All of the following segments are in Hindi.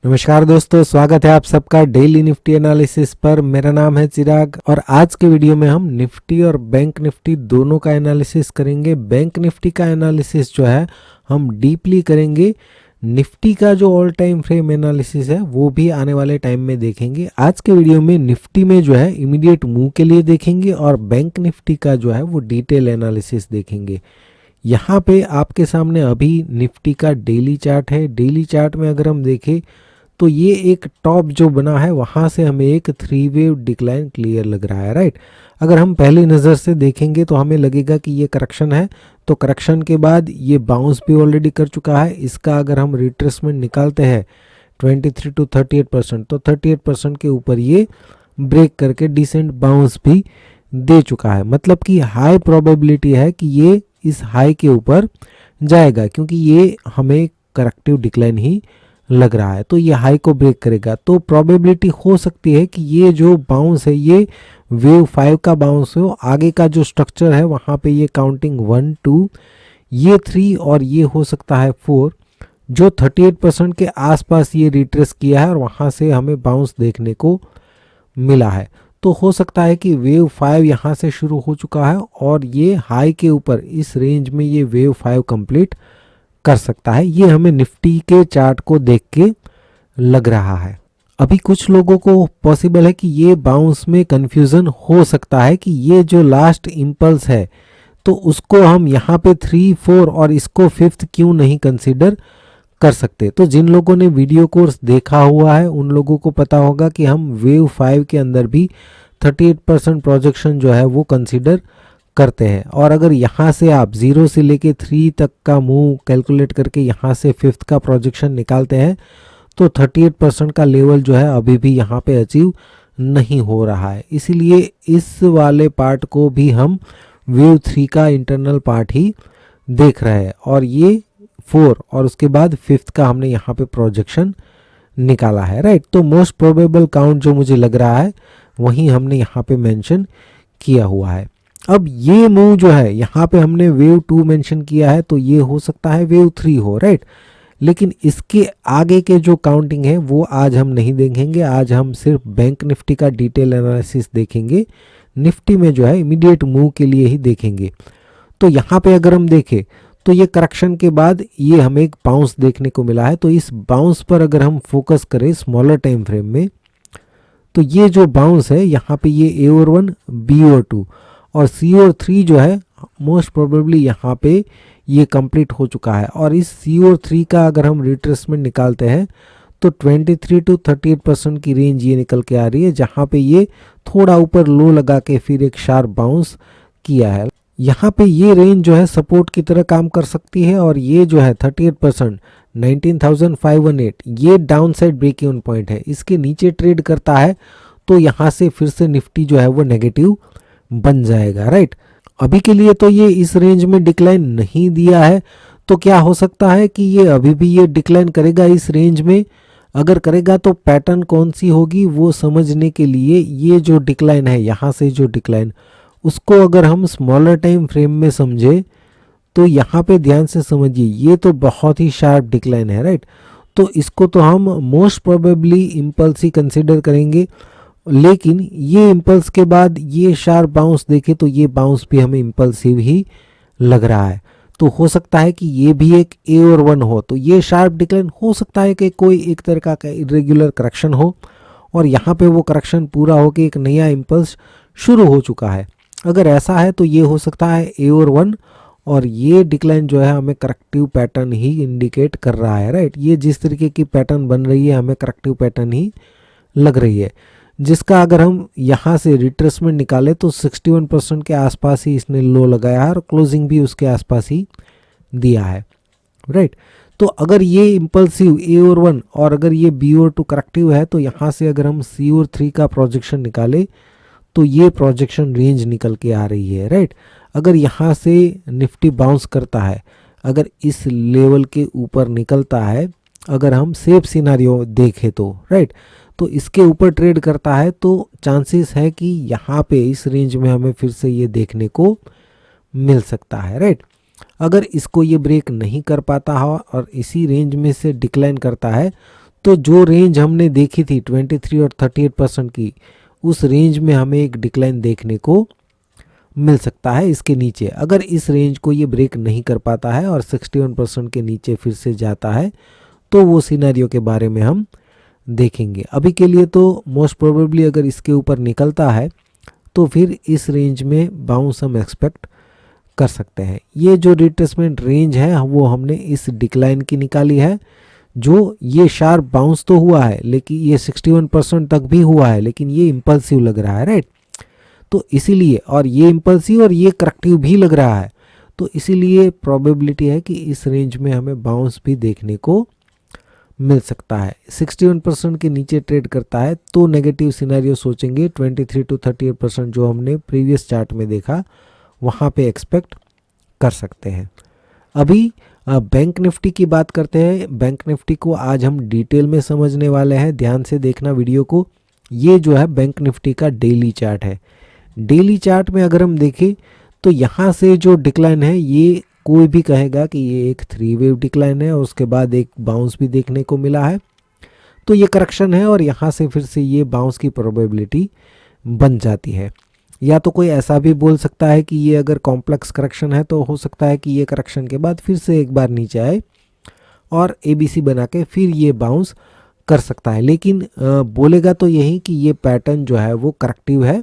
नमस्कार दोस्तों, स्वागत है आप सबका डेली निफ्टी एनालिसिस पर। मेरा नाम है चिराग और आज के वीडियो में हम निफ्टी और बैंक निफ्टी दोनों का एनालिसिस करेंगे। बैंक निफ्टी का एनालिसिस जो है हम डीपली करेंगे। निफ्टी का जो ऑल टाइम फ्रेम एनालिसिस है वो भी आने वाले टाइम में देखेंगे। आज के वीडियो में निफ्टी में जो है इमीडिएट मूव के लिए देखेंगे और बैंक निफ्टी का जो है वो डिटेल एनालिसिस देखेंगे। यहाँ पे आपके सामने अभी निफ्टी का डेली चार्ट है। डेली चार्ट में अगर हम देखें तो ये एक टॉप जो बना है वहाँ से हमें एक 3 वेव डिक्लाइन क्लियर लग रहा है, राइट। अगर हम पहली नज़र से देखेंगे तो हमें लगेगा कि ये करेक्शन है, तो करेक्शन के बाद ये बाउंस भी ऑलरेडी कर चुका है। इसका अगर हम रिट्रेसमेंट निकालते हैं 23 to 38%, तो 38% के ऊपर ये ब्रेक करके डिसेंट बाउंस भी दे चुका है। मतलब कि हाई प्रोबेबिलिटी है कि ये इस हाई के ऊपर जाएगा, क्योंकि ये हमें करेक्टिव डिक्लाइन ही लग रहा है। तो ये हाई को ब्रेक करेगा, तो प्रोबेबिलिटी हो सकती है कि ये जो बाउंस है ये वेव 5 का बाउंस हो। आगे का जो स्ट्रक्चर है वहाँ पे ये काउंटिंग 1 2 ये 3 और ये हो सकता है 4, जो 38% के आसपास ये रिट्रेस किया है और वहाँ से हमें बाउंस देखने को मिला है। तो हो सकता है कि वेव 5 यहाँ से शुरू हो चुका है और ये हाई के ऊपर इस रेंज में ये वेव 5 कंप्लीट कर सकता है। ये हमें निफ्टी के चार्ट को देख के लग रहा है। अभी कुछ लोगों को पॉसिबल है कि ये बाउंस में कंफ्यूजन हो सकता है कि ये जो लास्ट इम्पल्स है तो उसको हम यहाँ पे 3 4 और इसको 5th क्यों नहीं कंसीडर कर सकते। तो जिन लोगों ने वीडियो कोर्स देखा हुआ है उन लोगों को पता होगा कि हम वेव 5 के अंदर भी 38% प्रोजेक्शन जो है वो कंसीडर करते हैं। और अगर यहाँ से आप 0 से लेके 3 तक का मूव कैलकुलेट करके यहाँ से 5th का प्रोजेक्शन निकालते हैं तो 38% का लेवल जो है अभी भी यहाँ पे अचीव नहीं हो रहा है। इसीलिए इस वाले पार्ट को भी हम वेव 3 का इंटरनल पार्ट ही देख रहे हैं और ये 4 और उसके बाद 5th का हमने यहाँ पे प्रोजेक्शन निकाला है, राइट। तो मोस्ट प्रोबेबल काउंट जो मुझे लग रहा है वही हमने यहाँ पे मेंशन किया हुआ है। अब ये मूव जो है यहाँ पे हमने वेव 2 मेंशन किया है, तो ये हो सकता है वेव 3 हो, राइट। लेकिन इसके आगे के जो काउंटिंग है वो आज हम नहीं देखेंगे। आज हम सिर्फ बैंक निफ्टी का डिटेल एनालिसिस देखेंगे। निफ्टी में जो है इमीडिएट मूव के लिए ही देखेंगे। तो यहाँ पे अगर हम देखें तो ये करेक्शन के बाद ये हमें एक बाउंस देखने को मिला है। तो इस बाउंस पर अगर हम फोकस करें स्मॉलर टाइम फ्रेम में तो ये जो बाउंस है यहाँ पे ये ए और 1 बी और 2 और सी और 3 जो है मोस्ट प्रोबेबली यहाँ पे ये कंप्लीट हो चुका है। और इस सी और 3 का अगर हम रिट्रेसमेंट निकालते हैं तो 23 to 38% की रेंज ये निकल के आ रही है, जहाँ पे ये थोड़ा ऊपर लो लगा के फिर एक शार्प बाउंस किया है। यहाँ पे ये रेंज जो है सपोर्ट की तरह काम कर सकती है और ये जो है 38% 19,518 ये down side break even point है। इसके नीचे ट्रेड करता है तो यहाँ से फिर से निफ्टी जो है वो नेगेटिव बन जाएगा, राइट। अभी के लिए तो ये इस रेंज में डिक्लाइन नहीं दिया है, तो क्या हो सकता है कि ये अभी भी ये डिक्लाइन करेगा इस रेंज में। अगर करेगा तो पैटर्न कौन सी होगी वो समझने के लिए ये जो डिक्लाइन है यहाँ से जो डिक्लाइन उसको अगर हम स्मॉलर टाइम फ्रेम में समझे तो यहाँ पे ध्यान से समझिए, ये तो बहुत ही शार्प डिक्लाइन है, राइट। तो इसको तो हम मोस्ट प्रोबेबली इम्पल्स ही कंसिडर करेंगे। लेकिन ये इम्पल्स के बाद ये शार्प बाउंस देखे तो ये बाउंस भी हमें इम्पल्सिव ही लग रहा है। तो हो सकता है कि ये भी एक ए और 1 हो, तो ये शार्प डिक्लाइन हो सकता है कि कोई एक तरह का इरेगुलर करेक्शन हो और यहाँ पे वो करेक्शन पूरा हो के एक नया इम्पल्स शुरू हो चुका है। अगर ऐसा है तो ये हो सकता है ए और 1 और ये डिक्लाइन जो है हमें करेक्टिव पैटर्न ही इंडिकेट कर रहा है, राइट। ये जिस तरीके की पैटर्न बन रही है हमें करेक्टिव पैटर्न ही लग रही है, जिसका अगर हम यहाँ से रिट्रेसमेंट निकाले तो 61% के आसपास ही इसने लो लगाया है और क्लोजिंग भी उसके आसपास ही दिया है, राइट। तो अगर ये इम्पल्सिव ए और 1 और अगर ये बी और 2 करेक्टिव है तो यहाँ से अगर हम सी और 3 का प्रोजेक्शन निकाले तो ये प्रोजेक्शन रेंज निकल के आ रही है, राइट। अगर यहाँ से निफ्टी बाउंस करता है, अगर इस लेवल के ऊपर निकलता है, अगर हम सेफ सिनारियो देखें तो, राइट, तो इसके ऊपर ट्रेड करता है तो चांसेस है कि यहाँ पे इस रेंज में हमें फिर से ये देखने को मिल सकता है, राइट। अगर इसको ये ब्रेक नहीं कर पाता हो और इसी रेंज में से डिक्लाइन करता है तो जो रेंज हमने देखी थी 23 और 38% की, उस रेंज में हमें एक डिक्लाइन देखने को मिल सकता है इसके नीचे। अगर इस रेंज को ये ब्रेक नहीं कर पाता है और 61% के नीचे फिर से जाता है तो वो सिनेरियो के बारे में हम देखेंगे। अभी के लिए तो मोस्ट प्रोबेबली अगर इसके ऊपर निकलता है तो फिर इस रेंज में बाउंस हम एक्सपेक्ट कर सकते हैं। ये जो रिट्रेसमेंट रेंज है वो हमने इस डिक्लाइन की निकाली है, जो ये शार्प बाउंस तो हुआ है लेकिन ये 61% तक भी हुआ है, लेकिन ये इम्पल्सिव लग रहा है, राइट। तो इसीलिए, और ये इम्पल्सिव और ये करेक्टिव भी लग रहा है, तो इसीलिए प्रोबेबिलिटी है कि इस रेंज में हमें बाउंस भी देखने को मिल सकता है। 61% के नीचे ट्रेड करता है तो नेगेटिव सिनेरियो सोचेंगे 23 to 38% जो हमने प्रीवियस चार्ट में देखा वहाँ पे एक्सपेक्ट कर सकते हैं। अभी बैंक निफ्टी की बात करते हैं। बैंक निफ्टी को आज हम डिटेल में समझने वाले हैं, ध्यान से देखना वीडियो को। ये जो है बैंक निफ्टी का डेली चार्ट है। डेली चार्ट में अगर हम देखें तो यहाँ से जो डिक्लाइन है, ये कोई भी कहेगा कि ये एक 3 वेव डिक्लाइन है और उसके बाद एक बाउंस भी देखने को मिला है, तो ये करेक्शन है और यहाँ से फिर से ये बाउंस की प्रोबेबिलिटी बन जाती है। या तो कोई ऐसा भी बोल सकता है कि ये अगर कॉम्प्लेक्स करेक्शन है तो हो सकता है कि ये करेक्शन के बाद फिर से एक बार नीचे आए और ABC बना के फिर ये बाउंस कर सकता है। लेकिन बोलेगा तो यही कि ये पैटर्न जो है वो करेक्टिव है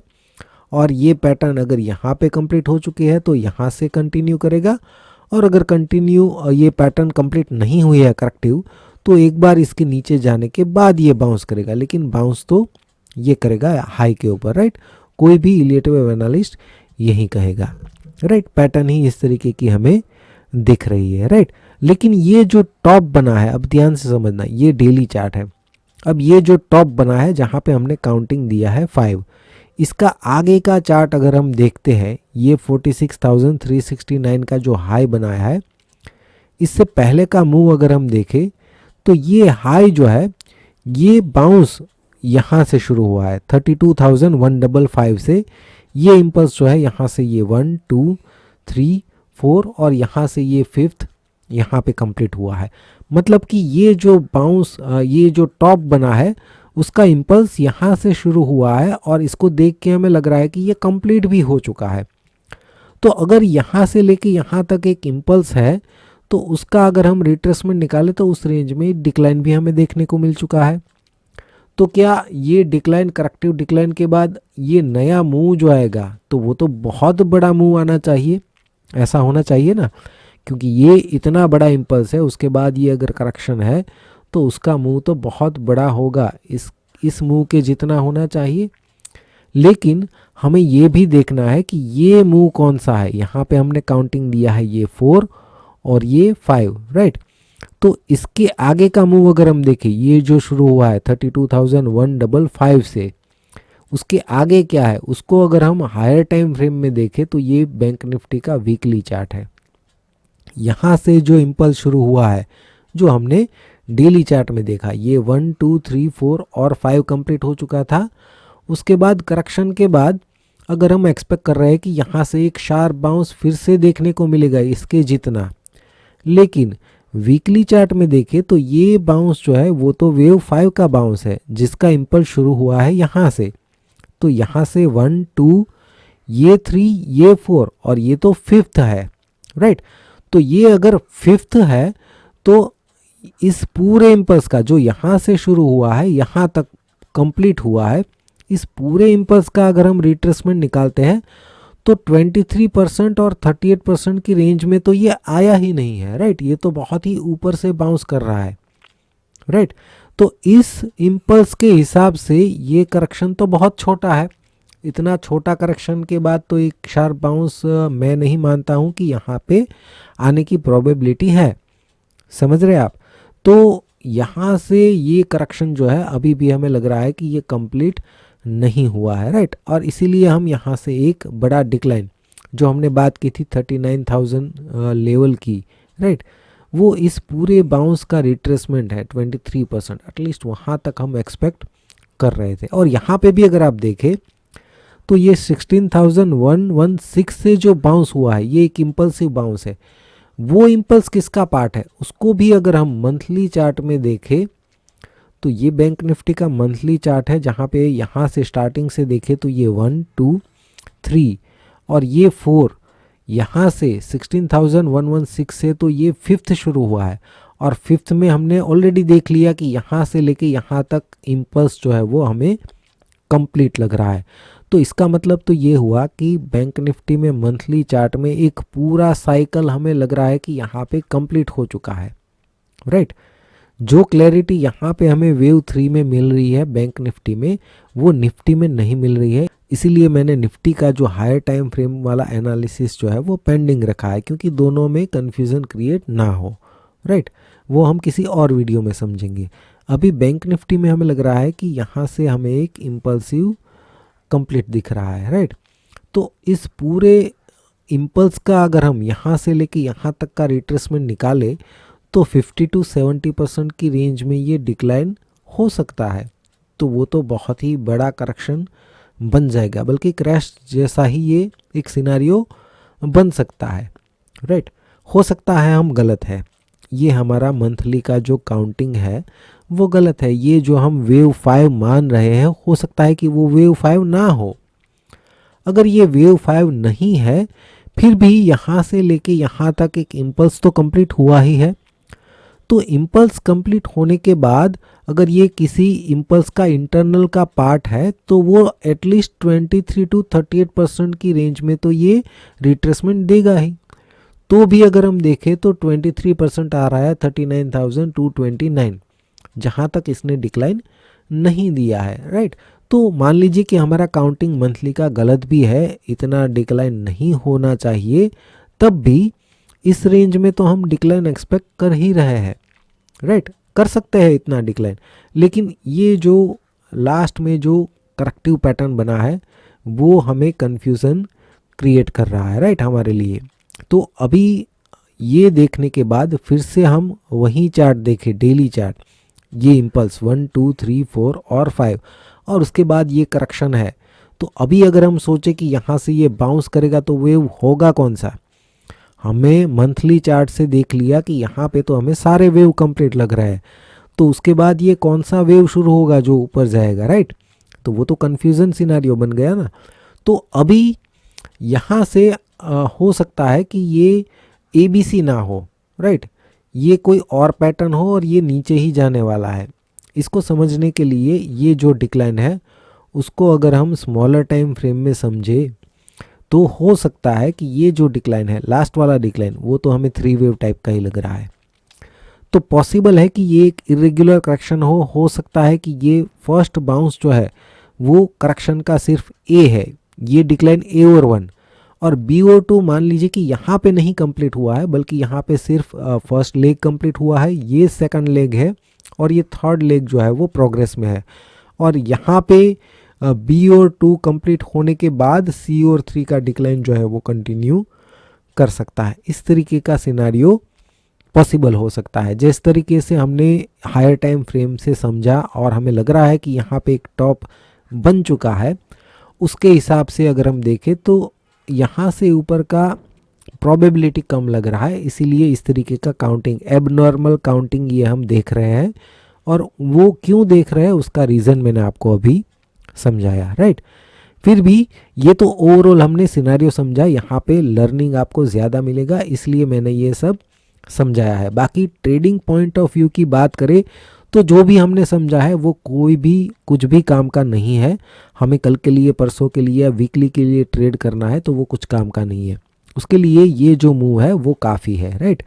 और ये पैटर्न अगर यहाँ पे कंप्लीट हो चुकी है तो यहाँ से कंटिन्यू करेगा, और अगर कंटिन्यू ये पैटर्न कंप्लीट नहीं हुई है करेक्टिव तो एक बार इसके नीचे जाने के बाद ये बाउंस करेगा, लेकिन बाउंस तो ये करेगा हाई के ऊपर, राइट। कोई भी रिलेटिव एनालिस्ट यही कहेगा, राइट। पैटर्न ही इस तरीके की हमें दिख रही है, राइट। लेकिन ये जो टॉप बना है, अब ध्यान से समझना, ये डेली चार्ट है। अब ये जो टॉप बना है जहाँ पे हमने काउंटिंग दिया है 5, इसका आगे का चार्ट अगर हम देखते हैं, ये 46,369 का जो हाई बनाया है, इससे पहले का मूव अगर हम देखें तो ये हाई जो है ये बाउंस यहाँ से शुरू हुआ है 32,155 से। ये इम्पल्स जो है यहाँ से ये 1 2 3 4 और यहाँ से ये 5th यहाँ पे कंप्लीट हुआ है। मतलब कि ये जो बाउंस, ये जो टॉप बना है उसका इम्पल्स यहाँ से शुरू हुआ है और इसको देख के हमें लग रहा है कि ये कंप्लीट भी हो चुका है। तो अगर यहाँ से लेके यहाँ तक एक इम्पल्स है तो उसका अगर हम रिट्रेसमेंट निकालें तो उस रेंज में डिक्लाइन भी हमें देखने को मिल चुका है। तो क्या ये डिक्लाइन, करेक्टिव डिक्लाइन के बाद ये नया मूव जो आएगा तो वो तो बहुत बड़ा मूव आना चाहिए, ऐसा होना चाहिए ना, क्योंकि ये इतना बड़ा इम्पल्स है, उसके बाद ये अगर करेक्शन है तो उसका मूव तो बहुत बड़ा होगा, इस मूव के जितना होना चाहिए। लेकिन हमें ये भी देखना है कि ये मूव कौन सा है। यहाँ पे हमने काउंटिंग दिया है ये 4 और ये 5, राइट। तो इसके आगे का मूव अगर हम देखें, ये जो शुरू हुआ है 32,155 से, उसके आगे क्या है उसको अगर हम हायर टाइम फ्रेम में देखें तो ये बैंक निफ्टी का वीकली चार्ट है। यहाँ से जो इम्पल्स शुरू हुआ है जो हमने डेली चार्ट में देखा, ये 1 2 3 4 और 5 कंप्लीट हो चुका था। उसके बाद करेक्शन के बाद अगर हम एक्सपेक्ट कर रहे हैं कि यहाँ से एक शार्प बाउंस फिर से देखने को मिलेगा इसके जितना, लेकिन वीकली चार्ट में देखें तो ये बाउंस जो है वो तो वेव 5 का बाउंस है जिसका इम्पल्स शुरू हुआ है यहाँ से। तो यहाँ से 1 2 ये 3 ये 4 और ये तो 5th है, राइट। तो ये अगर 5th है तो इस पूरे इम्पल्स का जो यहाँ से शुरू हुआ है यहाँ तक कंप्लीट हुआ है, इस पूरे इम्पल्स का अगर हम रिट्रेसमेंट निकालते हैं तो 23% और 38% की रेंज में तो ये आया ही नहीं है, राइट। ये तो बहुत ही ऊपर से बाउंस कर रहा है, राइट। तो इस इम्पल्स के हिसाब से ये करेक्शन तो बहुत छोटा है। इतना छोटा करेक्शन के बाद तो एक शार्प बाउंस मैं नहीं मानता हूँ कि यहाँ पे आने की प्रोबेबिलिटी है, समझ रहे आप। तो यहाँ से ये करेक्शन जो है अभी भी हमें लग रहा है कि ये कंप्लीट नहीं हुआ है, राइट। और इसीलिए हम यहाँ से एक बड़ा डिक्लाइन जो हमने बात की थी 39,000 लेवल की, राइट, वो इस पूरे बाउंस का रिट्रेसमेंट है 23%, एटलीस्ट वहाँ तक हम एक्सपेक्ट कर रहे थे। और यहाँ पे भी अगर आप देखें तो ये 16,116 से जो बाउंस हुआ है ये एक इम्पल्सिव बाउंस है। वो इम्पल्स किसका पार्ट है उसको भी अगर हम मंथली चार्ट में देखें तो ये बैंक निफ्टी का मंथली चार्ट है, जहाँ पे यहाँ से स्टार्टिंग से देखें तो ये 1 2 3 और ये 4, यहाँ से 16,116 से तो ये फिफ्थ शुरू हुआ है, और फिफ्थ में हमने ऑलरेडी देख लिया कि यहाँ से लेके यहाँ तक इम्पल्स जो है वो हमें कंप्लीट लग रहा है। तो इसका मतलब तो ये हुआ कि बैंक निफ्टी में मंथली चार्ट में एक पूरा साइकिल हमें लग रहा है कि यहाँ पे कंप्लीट हो चुका है, राइट। जो क्लैरिटी यहाँ पे हमें वेव 3 में मिल रही है बैंक निफ्टी में, वो निफ्टी में नहीं मिल रही है। इसीलिए मैंने निफ्टी का जो हायर टाइम फ्रेम वाला एनालिसिस जो है वो पेंडिंग रखा है, क्योंकि दोनों में कन्फ्यूज़न क्रिएट ना हो, राइट। वो हम किसी और वीडियो में समझेंगे। अभी बैंक निफ्टी में हमें लग रहा है कि यहाँ से हमें एक इम्पल्सिव कंप्लीट दिख रहा है, राइट। तो इस पूरे इम्पल्स का अगर हम यहाँ से लेके यहाँ तक का रिट्रेसमेंट निकालें तो 50 to 70% की रेंज में ये डिक्लाइन हो सकता है। तो वो तो बहुत ही बड़ा करेक्शन बन जाएगा, बल्कि क्रैश जैसा ही ये एक सिनारियो बन सकता है, राइट। हो सकता है हम गलत है, ये हमारा मंथली का जो काउंटिंग है वो गलत है। ये जो हम वेव 5 मान रहे हैं, हो सकता है कि वो वेव 5 ना हो। अगर ये वेव 5 नहीं है, फिर भी यहाँ से लेके यहाँ तक एक इम्पल्स तो कंप्लीट हुआ ही है। तो इम्पल्स कंप्लीट होने के बाद अगर ये किसी इम्पल्स का इंटरनल का पार्ट है, तो वो एटलीस्ट 23 to 38% की रेंज में तो ये रिट्रेसमेंट देगा ही। तो भी अगर हम देखें तो 23% आ रहा है 39,229, जहाँ तक इसने डिक्लाइन नहीं दिया है, राइट। तो मान लीजिए कि हमारा काउंटिंग मंथली का गलत भी है, इतना डिक्लाइन नहीं होना चाहिए, तब भी इस रेंज में तो हम डिक्लाइन एक्सपेक्ट कर ही रहे हैं, राइट। कर सकते हैं इतना डिक्लाइन, लेकिन ये जो लास्ट में जो करेक्टिव पैटर्न बना है वो हमें कन्फ्यूज़न क्रिएट कर रहा है, राइट, हमारे लिए। तो अभी ये देखने के बाद फिर से हम वही चार्ट देखें, डेली चार्ट, ये इम्पल्स 1 2 3 4 और 5, और उसके बाद ये करेक्शन है। तो अभी अगर हम सोचें कि यहाँ से ये बाउंस करेगा तो वेव होगा कौन सा, हमें मंथली चार्ट से देख लिया कि यहाँ पे तो हमें सारे वेव कंप्लीट लग रहे हैं, तो उसके बाद ये कौन सा वेव शुरू होगा जो ऊपर जाएगा, राइट। तो वो तो कन्फ्यूज़न सिनारियो बन गया ना। तो अभी यहाँ से हो सकता है कि ये ABC ना हो, राइट, ये कोई और पैटर्न हो और ये नीचे ही जाने वाला है। इसको समझने के लिए ये जो डिक्लाइन है उसको अगर हम स्मॉलर टाइम फ्रेम में समझे तो हो सकता है कि ये जो डिक्लाइन है, लास्ट वाला डिक्लाइन, वो तो हमें 3 वेव टाइप का ही लग रहा है। तो पॉसिबल है कि ये एक इरेगुलर करेक्शन हो सकता है कि ये फर्स्ट बाउंस जो है वो करेक्शन का सिर्फ A है, ये डिक्लाइन A और 1, और B और 2 मान लीजिए कि यहाँ पे नहीं कंप्लीट हुआ है, बल्कि यहाँ पे सिर्फ फर्स्ट लेग कंप्लीट हुआ है, ये सेकंड लेग है, और ये थर्ड लेग जो है वो प्रोग्रेस में है, और यहाँ पे B और 2 कंप्लीट होने के बाद C और 3 का डिक्लाइन जो है वो कंटिन्यू कर सकता है। इस तरीके का सिनारियो पॉसिबल हो सकता है। जिस तरीके से हमने हायर टाइम फ्रेम से समझा और हमें लग रहा है कि यहाँ पे एक टॉप बन चुका है, उसके हिसाब से अगर हम देखें तो यहाँ से ऊपर का प्रोबेबिलिटी कम लग रहा है, इसीलिए इस तरीके का काउंटिंग, एबनॉर्मल काउंटिंग ये हम देख रहे हैं। और वो क्यों देख रहे हैं उसका रीज़न मैंने आपको अभी समझाया, राइट। फिर भी ये तो ओवरऑल हमने सिनेरियो समझा, यहाँ पे लर्निंग आपको ज़्यादा मिलेगा, इसलिए मैंने ये सब समझाया है। बाकी ट्रेडिंग पॉइंट ऑफ व्यू की बात करें तो जो भी हमने समझा है वो कोई भी कुछ भी काम का नहीं है। हमें कल के लिए, परसों के लिए या वीकली के लिए ट्रेड करना है तो वो कुछ काम का नहीं है, उसके लिए ये जो मूव है वो काफ़ी है, राइट।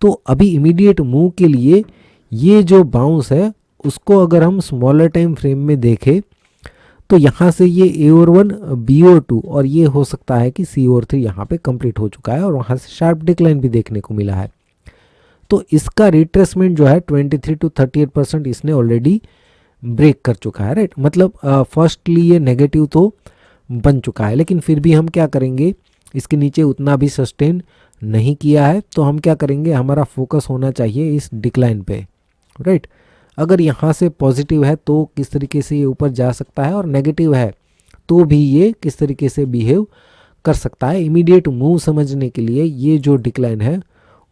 तो अभी इमीडिएट मूव के लिए ये जो बाउंस है उसको अगर हम स्मॉलर टाइम फ्रेम में देखें तो यहाँ से ये A और 1, B और 2, और ये हो सकता है कि C और 3 यहाँ पे कंप्लीट हो चुका है और वहाँ से शार्प डिक्लाइन भी देखने को मिला है। तो इसका रिट्रेसमेंट जो है 23 to 38% इसने ऑलरेडी ब्रेक कर चुका है, राइट। मतलब फर्स्टली ये नेगेटिव तो बन चुका है, लेकिन फिर भी हम क्या करेंगे, इसके नीचे उतना भी सस्टेन नहीं किया है, तो हम क्या करेंगे, हमारा फोकस होना चाहिए इस डिक्लाइन पे, राइट। अगर यहाँ से पॉजिटिव है तो किस तरीके से ये ऊपर जा सकता है, और नेगेटिव है तो भी ये किस तरीके से बिहेव कर सकता है। इमीडिएट मूव समझने के लिए ये जो डिक्लाइन है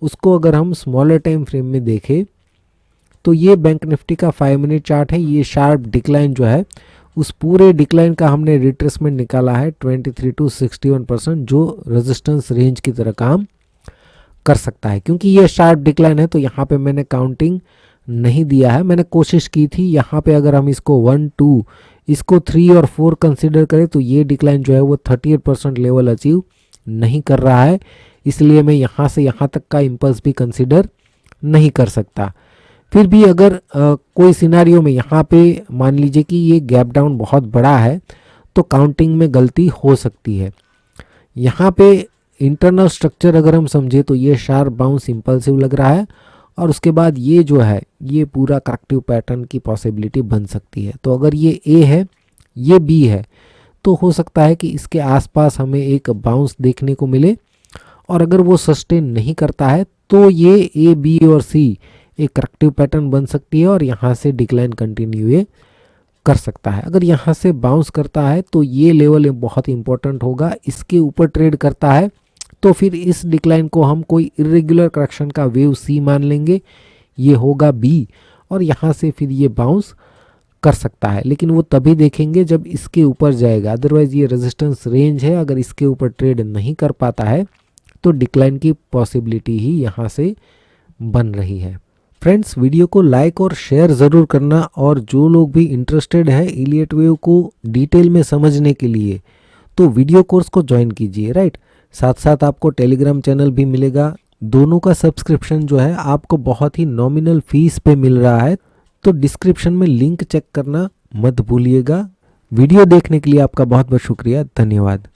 उसको अगर हम स्मॉलर टाइम फ्रेम में देखें तो ये बैंक निफ्टी का 5 मिनट चार्ट है। ये शार्प डिक्लाइन जो है उस पूरे डिक्लाइन का हमने रिट्रेसमेंट निकाला है 23 to 61%, जो रेजिस्टेंस रेंज की तरह काम कर सकता है। क्योंकि ये शार्प डिक्लाइन है तो यहाँ पे मैंने काउंटिंग नहीं दिया है। मैंने कोशिश की थी यहाँ पे अगर हम इसको 1, 2, इसको 3 और 4 कंसिडर करें तो ये डिक्लाइन जो है वो 38% लेवल अचीव नहीं कर रहा है, इसलिए मैं यहाँ से यहाँ तक का इम्पल्स भी कंसिडर नहीं कर सकता। फिर भी अगर कोई सिनारियो में यहाँ पे मान लीजिए कि ये गैप डाउन बहुत बड़ा है तो काउंटिंग में गलती हो सकती है। यहाँ पे इंटरनल स्ट्रक्चर अगर हम समझे तो ये शार्प बाउंस इम्पल्सिव लग रहा है और उसके बाद ये जो है ये पूरा करेक्टिव पैटर्न की पॉसिबिलिटी बन सकती है। तो अगर ये ए है, ये बी है, तो हो सकता है कि इसके आसपास हमें एक बाउंस देखने को मिले, और अगर वो सस्टेन नहीं करता है तो ये ए, बी और सी एक करेक्टिव पैटर्न बन सकती है और यहाँ से डिक्लाइन कंटिन्यू कर सकता है। अगर यहाँ से बाउंस करता है तो ये लेवल बहुत इंपॉर्टेंट होगा। इसके ऊपर ट्रेड करता है तो फिर इस डिक्लाइन को हम कोई इरेगुलर करेक्शन का वेव सी मान लेंगे, ये होगा बी, और यहाँ से फिर ये बाउंस कर सकता है, लेकिन वो तभी देखेंगे जब इसके ऊपर जाएगा। अदरवाइज ये रेजिस्टेंस रेंज है, अगर इसके ऊपर ट्रेड नहीं कर पाता है तो डिक्लाइन की पॉसिबिलिटी ही यहाँ से बन रही है। फ्रेंड्स, वीडियो को लाइक और शेयर ज़रूर करना, और जो लोग भी इंटरेस्टेड है इलियट वेव को डिटेल में समझने के लिए तो वीडियो कोर्स को ज्वाइन कीजिए, राइट। साथ साथ आपको टेलीग्राम चैनल भी मिलेगा, दोनों का सब्सक्रिप्शन जो है आपको बहुत ही नॉमिनल फीस पे मिल रहा है, तो डिस्क्रिप्शन में लिंक चेक करना मत भूलिएगा। वीडियो देखने के लिए आपका बहुत बहुत शुक्रिया, धन्यवाद।